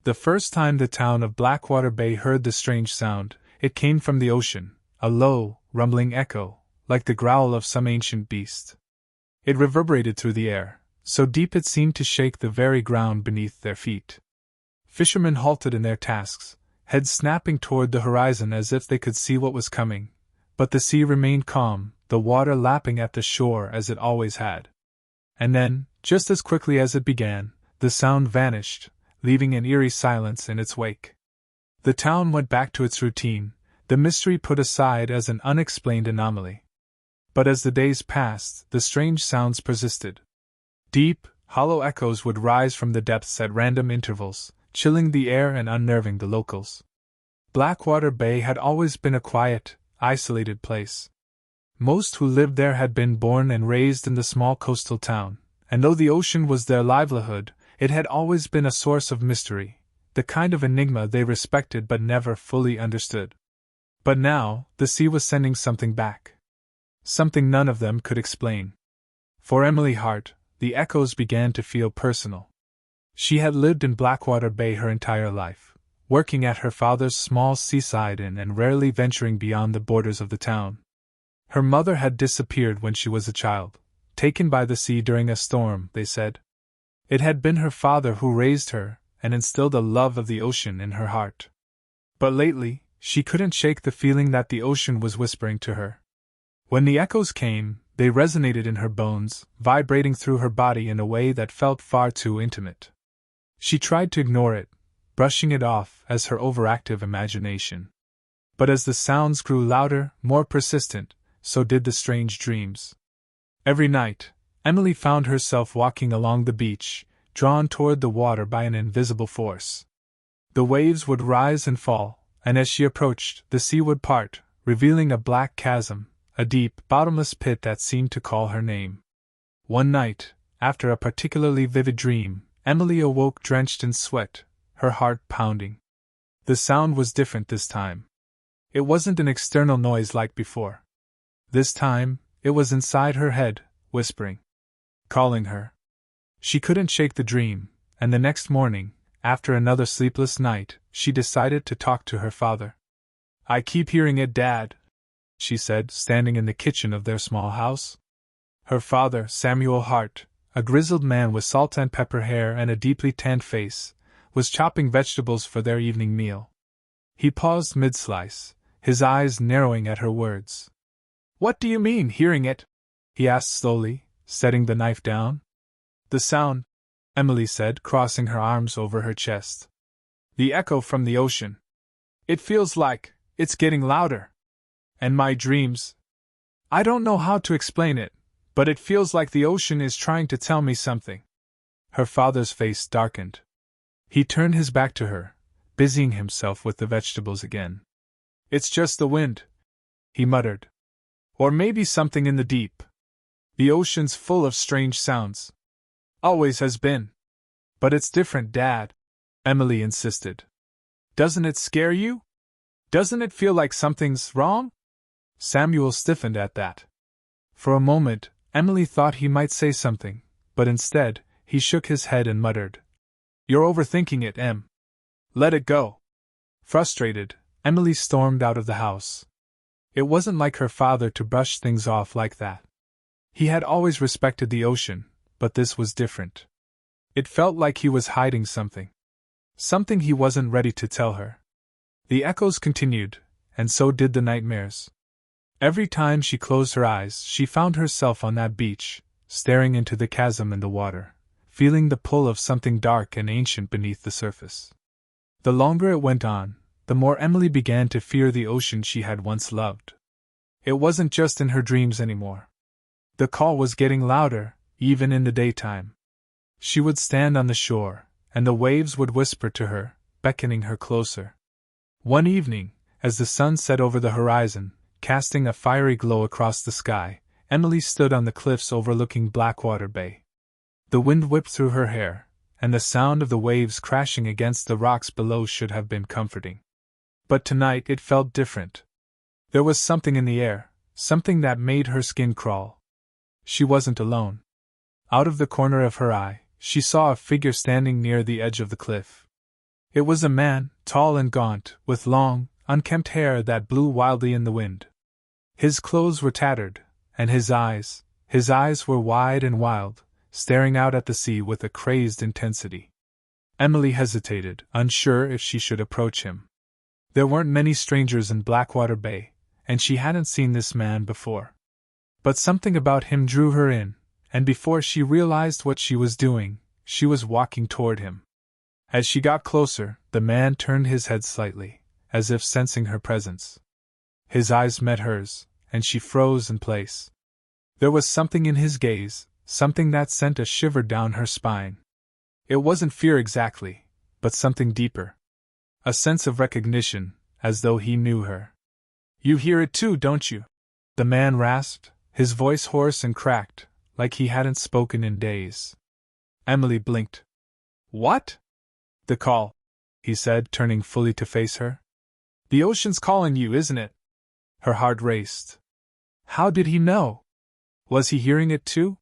The first time the town of Blackwater Bay heard the strange sound, it came from the ocean, a low, rumbling echo, like the growl of some ancient beast. It reverberated through the air, so deep it seemed to shake the very ground beneath their feet. Fishermen halted in their tasks, heads snapping toward the horizon as if they could see what was coming, but the sea remained calm, the water lapping at the shore as it always had. And then, just as quickly as it began, the sound vanished, leaving an eerie silence in its wake. The town went back to its routine, the mystery put aside as an unexplained anomaly. But as the days passed, the strange sounds persisted. Deep, hollow echoes would rise from the depths at random intervals, chilling the air and unnerving the locals. Blackwater Bay had always been a quiet, isolated place. Most who lived there had been born and raised in the small coastal town, and though the ocean was their livelihood, it had always been a source of mystery, the kind of enigma they respected but never fully understood. But now, the sea was sending something back. Something none of them could explain. For Emily Hart, the echoes began to feel personal. She had lived in Blackwater Bay her entire life, working at her father's small seaside inn and rarely venturing beyond the borders of the town. Her mother had disappeared when she was a child, taken by the sea during a storm, they said. It had been her father who raised her and instilled a love of the ocean in her heart. But lately, she couldn't shake the feeling that the ocean was whispering to her. When the echoes came, they resonated in her bones, vibrating through her body in a way that felt far too intimate. She tried to ignore it, brushing it off as her overactive imagination. But as the sounds grew louder, more persistent, so did the strange dreams. Every night, Emily found herself walking along the beach, drawn toward the water by an invisible force. The waves would rise and fall, and as she approached, the sea would part, revealing a black chasm, a deep, bottomless pit that seemed to call her name. One night, after a particularly vivid dream, Emily awoke drenched in sweat, her heart pounding. The sound was different this time. It wasn't an external noise like before. This time, it was inside her head, whispering. Calling her. She couldn't shake the dream, and the next morning, after another sleepless night, she decided to talk to her father. "I keep hearing it, Dad," she said, standing in the kitchen of their small house. Her father, Samuel Hart, a grizzled man with salt and pepper hair and a deeply tanned face, was chopping vegetables for their evening meal. He paused mid-slice, his eyes narrowing at her words. "What do you mean, hearing it?" he asked slowly, setting the knife down. "The sound," Emily said, crossing her arms over her chest. "The echo from the ocean. It feels like it's getting louder. And my dreams. I don't know how to explain it, but it feels like the ocean is trying to tell me something." Her father's face darkened. He turned his back to her, busying himself with the vegetables again. "It's just the wind," he muttered. "Or maybe something in the deep. The ocean's full of strange sounds. Always has been. But it's different, Dad," Emily insisted. "Doesn't it scare you? Doesn't it feel like something's wrong?" Samuel stiffened at that. For a moment, Emily thought he might say something, but instead, he shook his head and muttered, "You're overthinking it, Em. Let it go." Frustrated, Emily stormed out of the house. It wasn't like her father to brush things off like that. He had always respected the ocean, but this was different. It felt like he was hiding something. Something he wasn't ready to tell her. The echoes continued, and so did the nightmares. Every time she closed her eyes, she found herself on that beach, staring into the chasm in the water, feeling the pull of something dark and ancient beneath the surface. The longer it went on, the more Emily began to fear the ocean she had once loved. It wasn't just in her dreams anymore. The call was getting louder, even in the daytime. She would stand on the shore, and the waves would whisper to her, beckoning her closer. One evening, as the sun set over the horizon, casting a fiery glow across the sky, Emily stood on the cliffs overlooking Blackwater Bay. The wind whipped through her hair, and the sound of the waves crashing against the rocks below should have been comforting. But tonight it felt different. There was something in the air, something that made her skin crawl. She wasn't alone. Out of the corner of her eye, she saw a figure standing near the edge of the cliff. It was a man, tall and gaunt, with long, unkempt hair that blew wildly in the wind. His clothes were tattered, and his eyes were wide and wild, staring out at the sea with a crazed intensity. Emily hesitated, unsure if she should approach him. There weren't many strangers in Blackwater Bay, and she hadn't seen this man before. But something about him drew her in, and before she realized what she was doing, she was walking toward him. As she got closer, the man turned his head slightly, as if sensing her presence. His eyes met hers, and she froze in place. There was something in his gaze, something that sent a shiver down her spine. It wasn't fear exactly, but something deeper. A sense of recognition, as though he knew her. "You hear it too, don't you?" the man rasped, his voice hoarse and cracked, like he hadn't spoken in days. Emily blinked. "What?" "The call," he said, turning fully to face her. "The ocean's calling you, isn't it?" Her heart raced. How did he know? Was he hearing it too?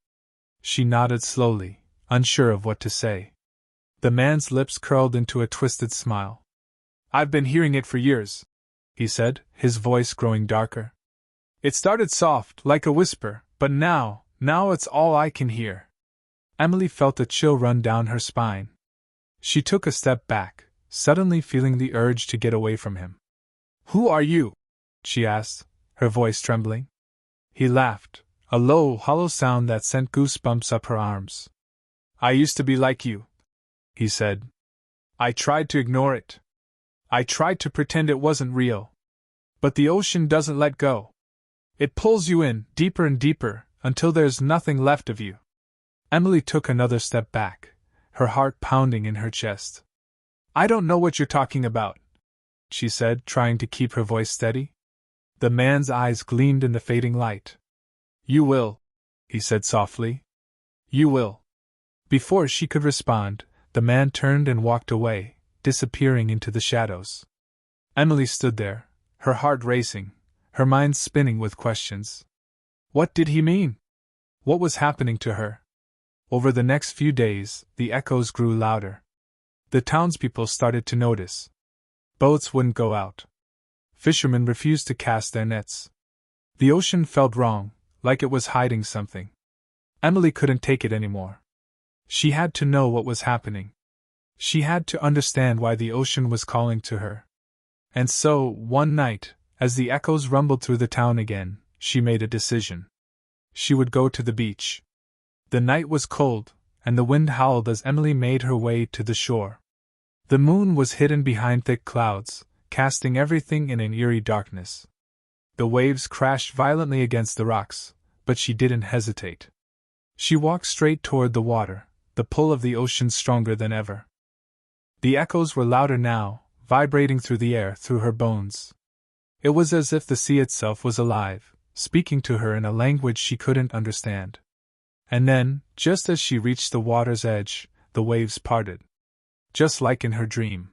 She nodded slowly, unsure of what to say. The man's lips curled into a twisted smile. "I've been hearing it for years," he said, his voice growing darker. "It started soft, like a whisper, but now it's all I can hear." Emily felt a chill run down her spine. She took a step back, suddenly feeling the urge to get away from him. "Who are you?" she asked, her voice trembling. He laughed, a low, hollow sound that sent goosebumps up her arms. "I used to be like you," he said. "I tried to ignore it. I tried to pretend it wasn't real. But the ocean doesn't let go. It pulls you in, deeper and deeper, until there's nothing left of you." Emily took another step back, her heart pounding in her chest. "I don't know what you're talking about," she said, trying to keep her voice steady. The man's eyes gleamed in the fading light. "You will," he said softly. "You will." Before she could respond, the man turned and walked away, disappearing into the shadows. Emily stood there, her heart racing, her mind spinning with questions. What did he mean? What was happening to her? Over the next few days, the echoes grew louder. The townspeople started to notice. Boats wouldn't go out. Fishermen refused to cast their nets. The ocean felt wrong, like it was hiding something. Emily couldn't take it anymore. She had to know what was happening. She had to understand why the ocean was calling to her. And so, one night, as the echoes rumbled through the town again, she made a decision. She would go to the beach. The night was cold, and the wind howled as Emily made her way to the shore. The moon was hidden behind thick clouds, casting everything in an eerie darkness. The waves crashed violently against the rocks, but she didn't hesitate. She walked straight toward the water, the pull of the ocean stronger than ever. The echoes were louder now, vibrating through the air, through her bones. It was as if the sea itself was alive, speaking to her in a language she couldn't understand. And then, just as she reached the water's edge, the waves parted. Just like in her dream.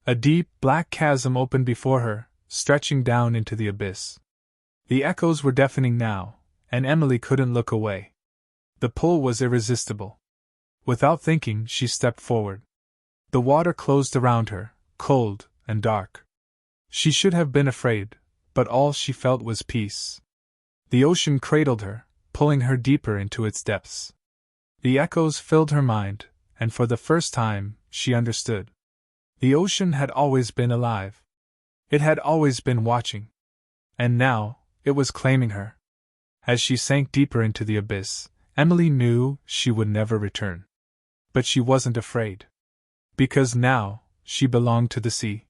A deep, black chasm opened before her, stretching down into the abyss. The echoes were deafening now, and Emily couldn't look away. The pull was irresistible. Without thinking, she stepped forward. The water closed around her, cold and dark. She should have been afraid, but all she felt was peace. The ocean cradled her, pulling her deeper into its depths. The echoes filled her mind, and for the first time, she understood. The ocean had always been alive. It had always been watching. And now, it was claiming her. As she sank deeper into the abyss, Emily knew she would never return. But she wasn't afraid. Because now, she belonged to the sea.